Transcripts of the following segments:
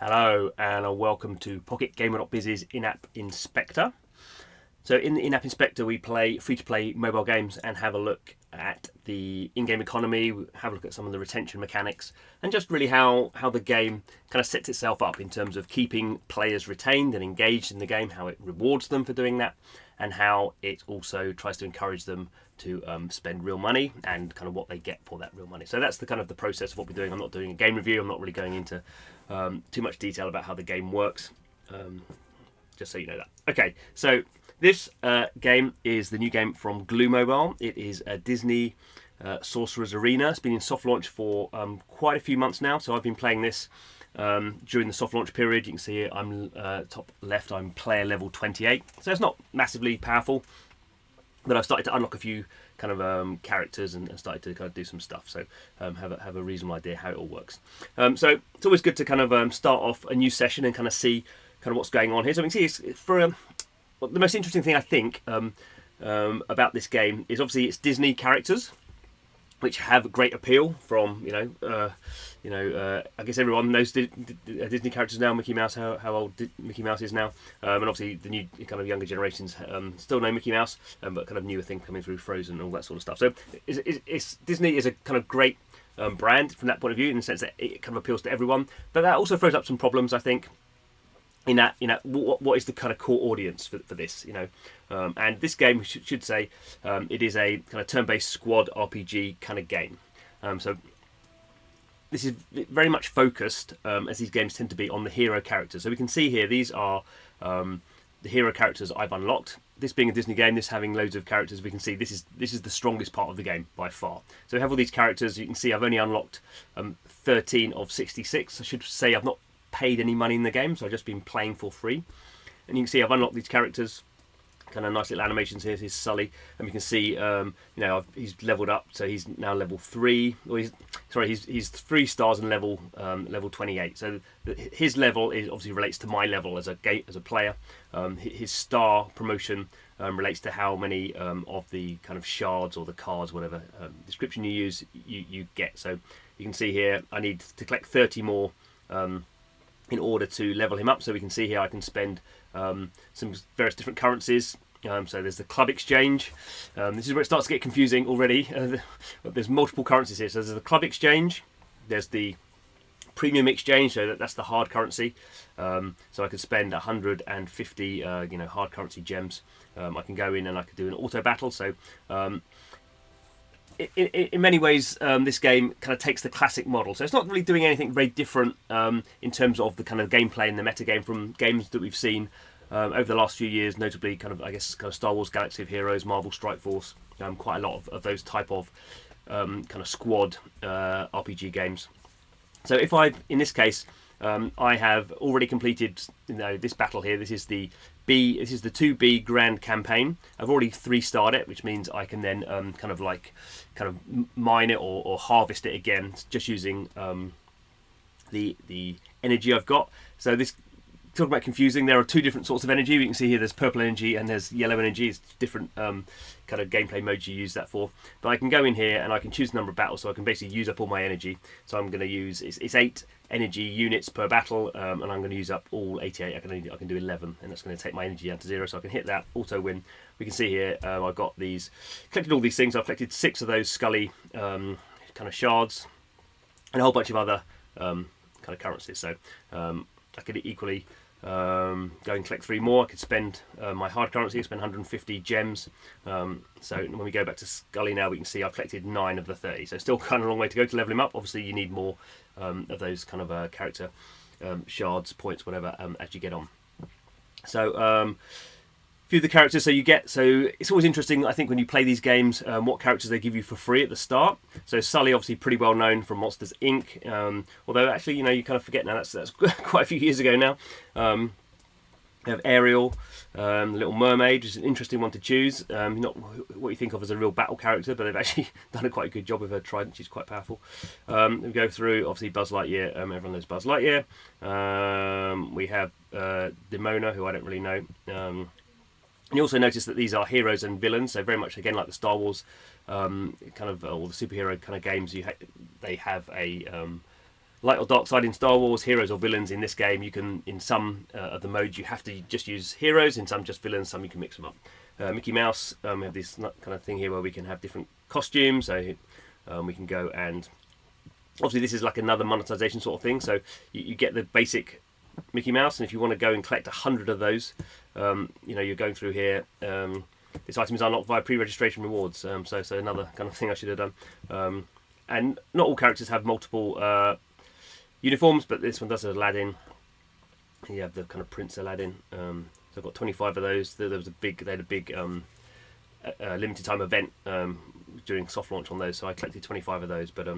Hello and welcome to Pocket Gamer.biz's in-app inspector. So in the in-app inspector we play free-to-play mobile games and have a look at the in-game economy, have a look at some of the retention mechanics and just really how the game kind of sets itself up in terms of keeping players retained and engaged in the game, how it rewards them for doing that and how it also tries to encourage them to spend real money and kind of what they get for that real money. So that's the kind of the process of what we're doing. I'm not doing a game review, I'm not really going into too much detail about how the game works, just so you know that. Okay, so this game is the new game from Glue Mobile. It is a Disney Sorcerer's Arena. It's been in soft launch for quite a few months now, so I've been playing this during the soft launch period. You can see here, I'm top left, I'm player level 28, so it's not massively powerful, but I've started to unlock a few kind of characters and started to kind of do some stuff, so have a reasonable idea how it all works. So it's always good to kind of start off a new session and kind of see kind of what's going on here. So we can see it's for well, the most interesting thing I think about this game is obviously it's Disney characters, which have great appeal from I guess everyone knows Disney characters now. Mickey Mouse, how old Mickey Mouse is now, and obviously the new kind of younger generations still know Mickey Mouse, but kind of newer thing coming through, Frozen and all that sort of stuff. So it's Disney is a kind of great brand from that point of view, in the sense that it kind of appeals to everyone, but that also throws up some problems, I think. In that, what is the kind of core audience for this, and this game should say it is a kind of turn-based squad RPG kind of game. So this is very much focused, as these games tend to be, on the hero characters. So we can see here these are the hero characters I've unlocked. This being a Disney game, this having loads of characters, we can see this is the strongest part of the game by far. So we have all these characters. You can see I've only unlocked 13 of 66. I should say I've not paid any money in the game, so I've just been playing for free. And you can see I've unlocked these characters, kind of nice little animations here. Here's Sully, and you can see he's leveled up, so he's now level 3. Or he's 3 stars and level 28. So his level is obviously relates to my level as a player. His star promotion relates to how many of the kind of shards or the cards, whatever description you use, you get. So you can see here I need to collect 30 more in order to level him up. So we can see here I can spend some various different currencies. So there's the club exchange. This is where it starts to get confusing already. There's multiple currencies here. So there's the club exchange, there's the premium exchange, so that's the hard currency. So I could spend 150 hard currency gems. I can go in and I could do an auto battle. So in many ways, this game kind of takes the classic model. So it's not really doing anything very different in terms of the kind of gameplay and the metagame from games that we've seen over the last few years, notably kind of Star Wars Galaxy of Heroes, Marvel Strike Force, quite a lot of those type of kind of squad RPG games. So in this case, I have already completed this battle here. This is the 2B Grand Campaign. I've already 3-starred it, which means I can then kind of mine it or harvest it again, just using the energy I've got. So this, talk about confusing, there are 2 different sorts of energy. You can see here there's purple energy and there's yellow energy. It's different kind of gameplay modes you use that for. But I can go in here and I can choose the number of battles, so I can basically use up all my energy. So I'm going to use, it's 8 energy units per battle, and I'm going to use up all 88. I can do 11, and that's going to take my energy down to 0, so I can hit that, auto win. We can see here I've got collected all these things. I've collected 6 of those Scully kind of shards and a whole bunch of other kind of currencies. So I could equally go and collect 3 more. I could spend my hard currency, spend 150 gems. So when we go back to Scully now, we can see I've collected 9 of the 30. So still kind of a long way to go to level him up. Obviously you need more of those kind of character shards, points, whatever, as you get on. So few of the characters so it's always interesting, I think, when you play these games, what characters they give you for free at the start. So Sully, obviously pretty well known from Monsters Inc. Although actually you kind of forget now, that's quite a few years ago now. We have Ariel, the Little Mermaid, which is an interesting one to choose. Not what you think of as a real battle character, but they've actually done a quite good job with her trident. She's quite powerful. We go through, obviously, Buzz Lightyear. Everyone knows Buzz Lightyear. We have Demona, who I don't really know. And you also notice that these are heroes and villains, so very much again like the Star Wars kind of or the superhero kind of games. They have a light or dark side in Star Wars, heroes or villains. In this game, you can, in some of the modes, you have to just use heroes. In some, just villains. Some you can mix them up. Mickey Mouse, we have this kind of thing here where we can have different costumes. So we can go and obviously this is like another monetization sort of thing. So you get the basic Mickey Mouse, and if you want to go and collect 100 of those, you're going through here. This item is unlocked via pre-registration rewards. So another kind of thing I should have done. And not all characters have multiple uniforms, but this one does Aladdin. You have the kind of Prince Aladdin. So I've got 25 of those. They had a big limited time event during soft launch on those, so I collected 25 of those, but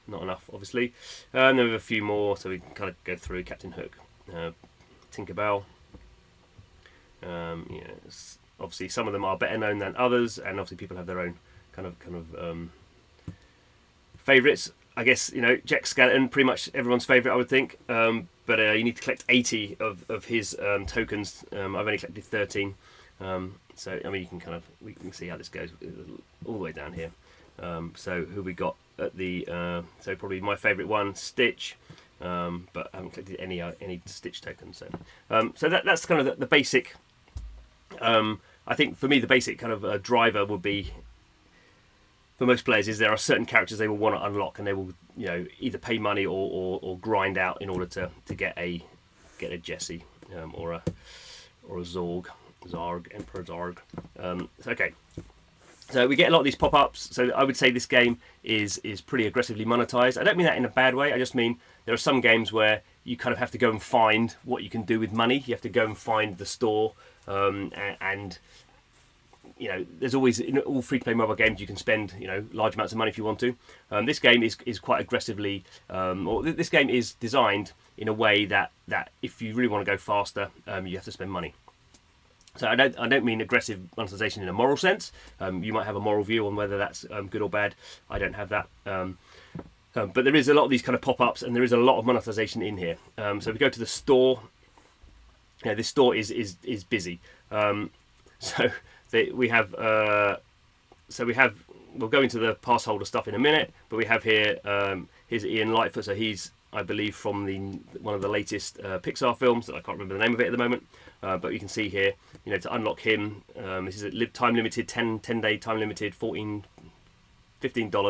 not enough, obviously. And then we have a few more, so we can kind of go through Captain Hook, Tinkerbell. Obviously some of them are better known than others, and obviously people have their own kind of favourites. I guess Jack Skellington, pretty much everyone's favourite, I would think. But you need to collect 80 of his tokens. I've only collected 13. So I mean, we can see how this goes all the way down here. So who we got at the so probably my favourite one, Stitch. But I haven't collected any Stitch tokens. So that's kind of the basic. I think for me the basic kind of driver would be, for most players, is there are certain characters they will want to unlock, and they will either pay money or grind out in order to get a Jessie or a Zorg, Emperor Zorg. Okay, so we get a lot of these pop-ups. So I would say this game is pretty aggressively monetized. I don't mean that in a bad way. I just mean there are some games where you kind of have to go and find what you can do with money. You have to go and find the store, and there's always, in all free-to-play mobile games, you can spend large amounts of money if you want to. This game is quite aggressively, or this game is designed in a way that if you really want to go faster, you have to spend money. So I don't mean aggressive monetization in a moral sense. You might have a moral view on whether that's good or bad. I don't have that. But there is a lot of these kind of pop-ups, and there is a lot of monetization in here. So we go to the store. This store is busy. We'll go into the pass holder stuff in a minute, but we have here, here's Ian Lightfoot. So he's, I believe, from one of the latest Pixar films that I can't remember the name of it at the moment. But you can see here, to unlock him, this is a time limited, 10-day time limited, $15.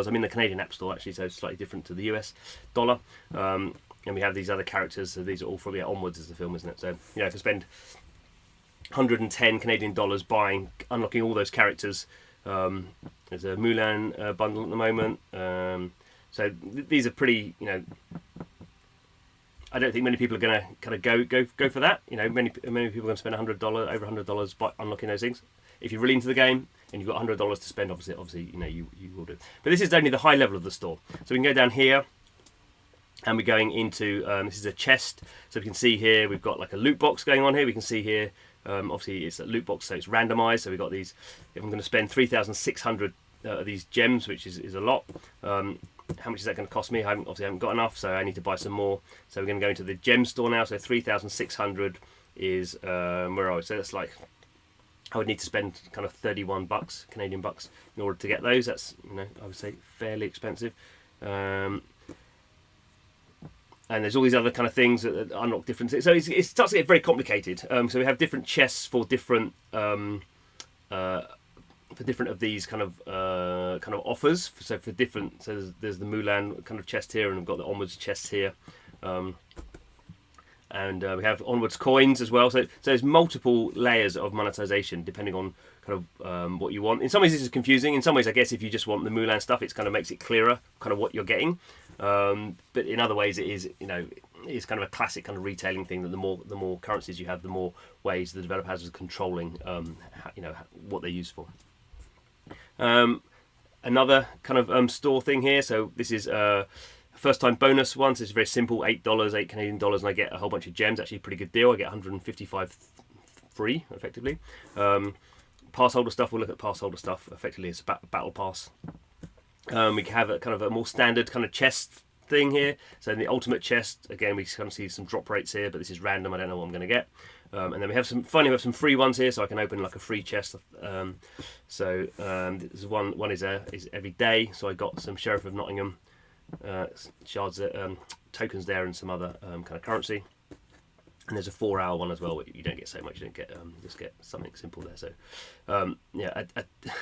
I'm in the Canadian App Store actually, so it's slightly different to the US dollar. And we have these other characters. So these are all from onwards as the film, isn't it? So if I spend 110 Canadian dollars unlocking all those characters. There's a Mulan bundle at the moment. So these are pretty, I don't think many people are going to kind of go for that. Many people are going to spend over $100 by unlocking those things. If you're really into the game and you've got $100 to spend, obviously, you will do. But this is only the high level of the store. So we can go down here, and we're going into this is a chest. So we can see here we've got like a loot box going on here. We can see here. Obviously it's a loot box, so it's randomized. So we've got these. If I'm going to spend 3,600 of these gems, which is a lot, how much is that going to cost me? I haven't got enough, so I need to buy some more. So we're going to go into the gem store now. So 3,600 is where I would say that's like, I would need to spend kind of 31 bucks, Canadian bucks, in order to get those. That's I would say fairly expensive. And there's all these other kind of things that unlock different things. So it starts to get very complicated. So we have different chests for different of these kind of offers. So there's the Mulan kind of chest here, and we've got the Onwards chest here, and we have Onwards coins as well. So there's multiple layers of monetization depending on kind of what you want. In some ways this is confusing. In some ways, I guess if you just want the Mulan stuff, it kind of makes it clearer, kind of what you're getting. But in other ways, it is it's kind of a classic kind of retailing thing that the more currencies you have, the more ways the developer has of controlling what they're used for. Another kind of store thing here. So this is first time bonus one. So it's very simple, $8, 8 Canadian dollars, and I get a whole bunch of gems. Actually a pretty good deal. I get 155 free effectively. Pass holder stuff. We'll look at pass holder stuff. Effectively, it's a battle pass. We have a kind of a more standard kind of chest thing here. So in the ultimate chest, again, we kind of see some drop rates here, but this is random. I don't know what I'm going to get. And then we have some free ones here, so I can open like a free chest. There's one is every day. So I got some Sheriff of Nottingham shards, tokens there and some other kind of currency. And there's a 4-hour one as well. You don't get so much. You don't get just get something simple there. So yeah,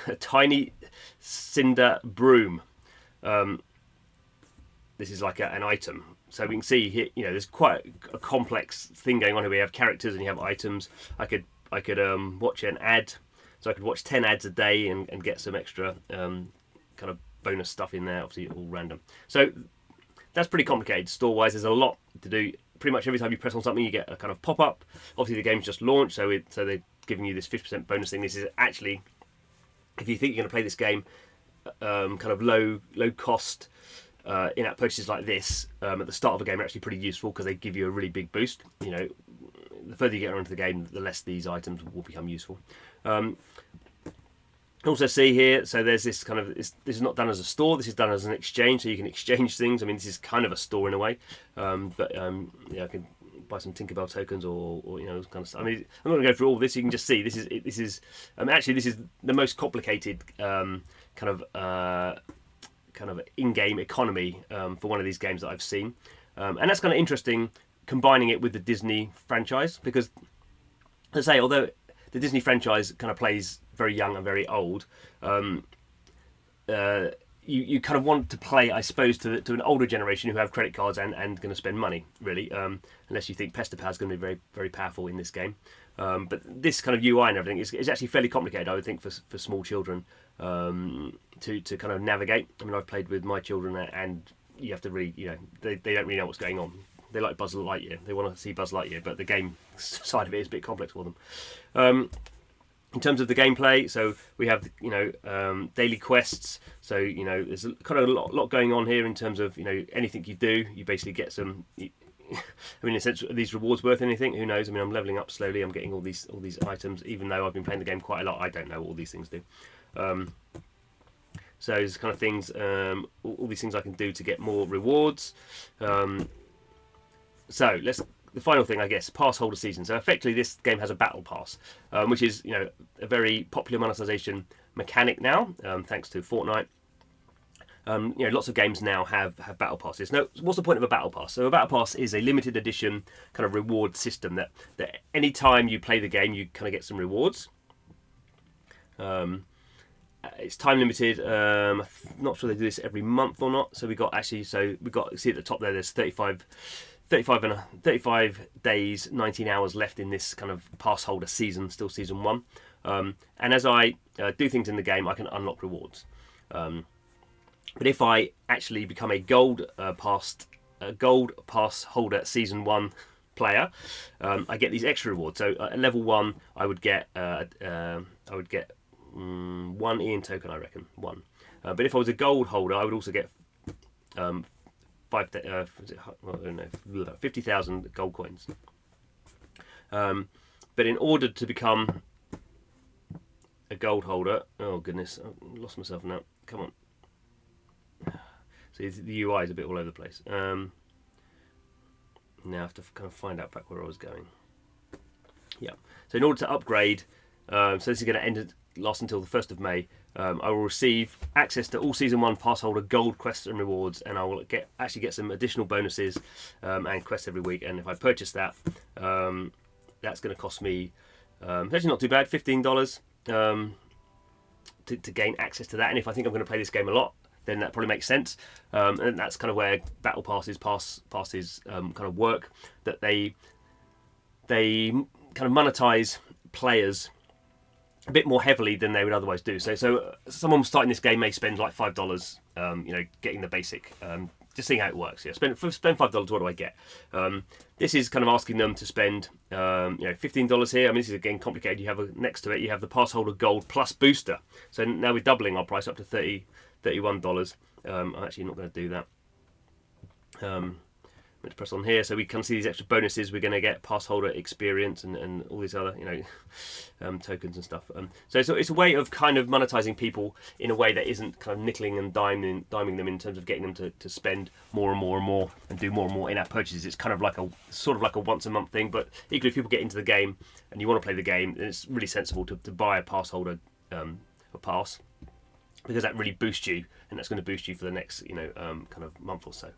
a tiny cinder broom. This is like an item. So we can see here, there's quite a complex thing going on here. We have characters and you have items. I could watch an ad. So I could watch 10 ads a day and get some extra kind of bonus stuff in there. Obviously all random. So that's pretty complicated store-wise. There's a lot to do. Pretty much every time you press on something, you get a kind of pop-up. Obviously, the game's just launched, so they're giving you this 50% bonus thing. This is actually, if you think you're going to play this game, kind of low cost in-app purchases like this at the start of a game are actually pretty useful because they give you a really big boost. The further you get into the game, the less these items will become useful. Also see here, so there's this kind of, this is not done as a store, this is done as an exchange, so you can exchange things. I mean, this is kind of a store in a way, but yeah, I can buy some Tinkerbell tokens or kind of stuff. I mean, I'm not going to go through all this. You can just see this is actually this is the most complicated kind of in-game economy for one of these games that I've seen, and that's kind of interesting, combining it with the Disney franchise, because as I say, although the Disney franchise kind of plays very young and very old, you kind of want to play, I suppose, to an older generation who have credit cards and going to spend money, really, unless you think Pestapal is going to be very, very powerful in this game. But this kind of UI and everything is actually fairly complicated, I would think, for small children to kind of navigate. I mean, I've played with my children, and you have to really, they don't really know what's going on. They like Buzz Lightyear. They want to see Buzz Lightyear, but the game side of it is a bit complex for them. In terms of the gameplay, so we have daily quests. So there's kind of a lot going on here in terms of anything you do, you basically get some. I mean, in a sense, are these rewards worth anything? Who knows? I mean, I'm leveling up slowly. I'm getting all these items, even though I've been playing the game quite a lot. I don't know what all these things do. So there's kind of things, all these things I can do to get more rewards. So the final thing, I guess, pass holder season. So effectively, this game has a battle pass, which is a very popular monetization mechanic now, thanks to Fortnite. Lots of games now have battle passes. Now, what's the point of a battle pass? So a battle pass is a limited edition kind of reward system that any time you play the game, you kind of get some rewards. It's time limited. I'm not sure they do this every month or not. So we got see at the top there. There's 35 days, 19 hours left in this kind of pass holder season, still season 1. And as I do things in the game, I can unlock rewards. But if I actually become a gold pass holder season 1 player, I get these extra rewards. So at level 1, I would get 1 Ian token, I reckon, 1. But if I was a gold holder, I would also get 50,000 gold coins. But in order to become a gold holder, oh goodness, I've lost myself now. Come on. See, the UI is a bit all over the place. Now I have to kind of find out back where I was going. Yeah. So in order to upgrade, so this is going to last until the 1st of May. I will receive access to all Season 1 pass holder gold quests and rewards, and I will actually get some additional bonuses and quests every week. And if I purchase that, that's going to cost me, it's actually not too bad, $15 to gain access to that. And if I think I'm going to play this game a lot, then that probably makes sense. And that's kind of where battle passes kind of work, that they kind of monetize players a bit more heavily than they would otherwise do. So someone starting this game may spend like $5, getting the basic, just seeing how it works. Yeah, spend $5. What do I get? This is kind of asking them to spend, $15 here. I mean, this is again complicated. You have next to it, you have the pass holder gold plus booster. So now we're doubling our price up to $31. I'm actually not going to do that. Let's press on here, so we can see these extra bonuses. We're going to get pass holder experience and all these other tokens and stuff. So it's a way of kind of monetizing people in a way that isn't kind of nickeling and diming them in terms of getting them to spend more and more and more and do more and more in-app purchases. It's kind of like a once a month thing, but equally if people get into the game and you want to play the game, then it's really sensible to buy a pass holder a pass, because that really boosts you, and that's going to boost you for the next kind of month or so.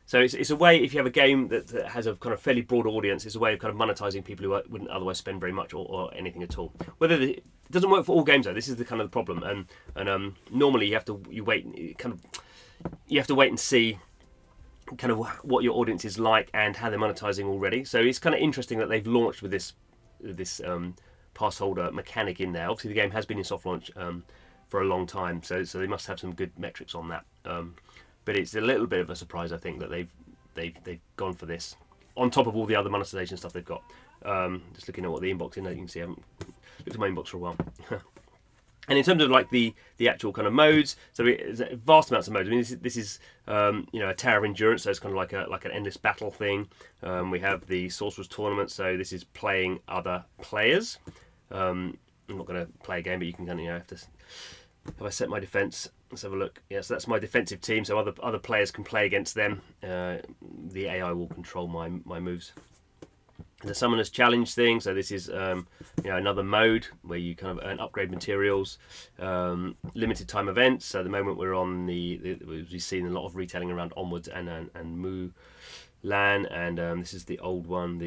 So it's a way, if you have a game that has a kind of fairly broad audience, it's a way of kind of monetizing people who wouldn't otherwise spend very much or anything at all. It doesn't work for all games though. This is the kind of the problem, and normally you have to wait and see kind of what your audience is like and how they're monetizing already. So it's kind of interesting that they've launched with this pass holder mechanic in there. Obviously, the game has been in soft launch for a long time, so they must have some good metrics on that. But it's a little bit of a surprise, I think, that they've gone for this on top of all the other monetization stuff they've got. Just looking at what the inbox is, you can see I haven't looked at my inbox for a while. And in terms of like the actual kind of modes, so there's vast amounts of modes. I mean, this is a tower of endurance, so it's kind of like an endless battle thing. We have the sorcerer's tournament, so this is playing other players. I'm not going to play a game, but you can kind of have to. Have I set my defense? Let's have a look. Yes, yeah, so that's my defensive team. So other players can play against them. The AI will control my moves. The Summoner's Challenge thing, so this is another mode where you kind of earn upgrade materials, limited time events. So at the moment we're on we've seen a lot of retailing around Onwards and Mulan, and this is the old one.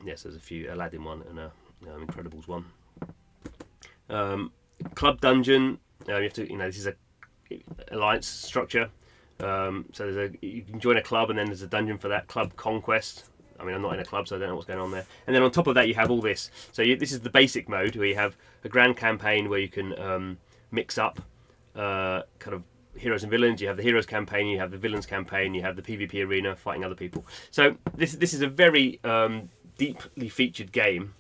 Yes, there's a few Aladdin one and Incredibles one. Club Dungeon. You have to, this is a alliance structure. So you can join a club, and then there's a dungeon for that. Club Conquest. I mean, I'm not in a club, so I don't know what's going on there. And then on top of that, you have all this. So this is the basic mode, where you have a grand campaign where you can mix up kind of heroes and villains. You have the heroes campaign, you have the villains campaign, you have the PvP arena, fighting other people. So this is a very deeply featured game.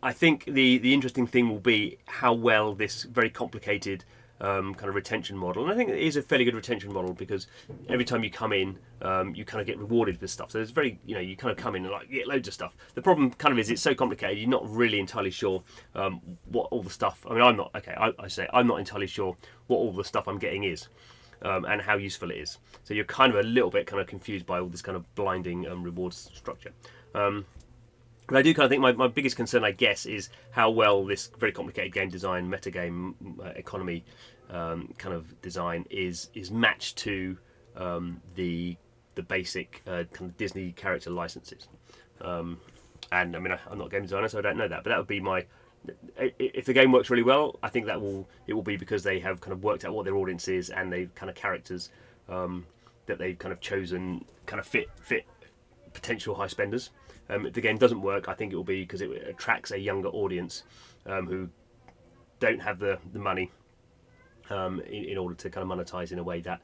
I think the interesting thing will be how well this very complicated kind of retention model, and I think it is a fairly good retention model, because every time you come in, you kind of get rewarded with stuff. So it's very, you kind of come in and like get loads of stuff. The problem kind of is it's so complicated, you're not really entirely sure what all the stuff. I mean, I'm not I'm not entirely sure what all the stuff I'm getting is. And how useful it is. So you're kind of a little bit kind of confused by all this kind of blinding rewards structure. But I do kind of think my biggest concern, I guess, is how well this very complicated game design, metagame economy kind of design is matched to the basic kind of Disney character licenses. And I mean, I'm not a game designer, so I don't know that. But that would be my. If the game works really well, I think it will be because they have kind of worked out what their audience is, and they kind of characters that they've kind of chosen kind of fit potential high spenders. If the game doesn't work, I think it will be because it attracts a younger audience who don't have the money in order to kind of monetize in a way that,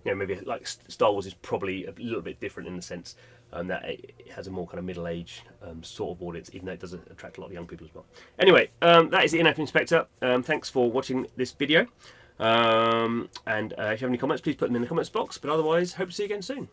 maybe like Star Wars is probably a little bit different in the sense that it has a more kind of middle-aged sort of audience, even though it does attract a lot of young people as well. Anyway, that is the In-App Inspector. Thanks for watching this video. And if you have any comments, please put them in the comments box. But otherwise, hope to see you again soon.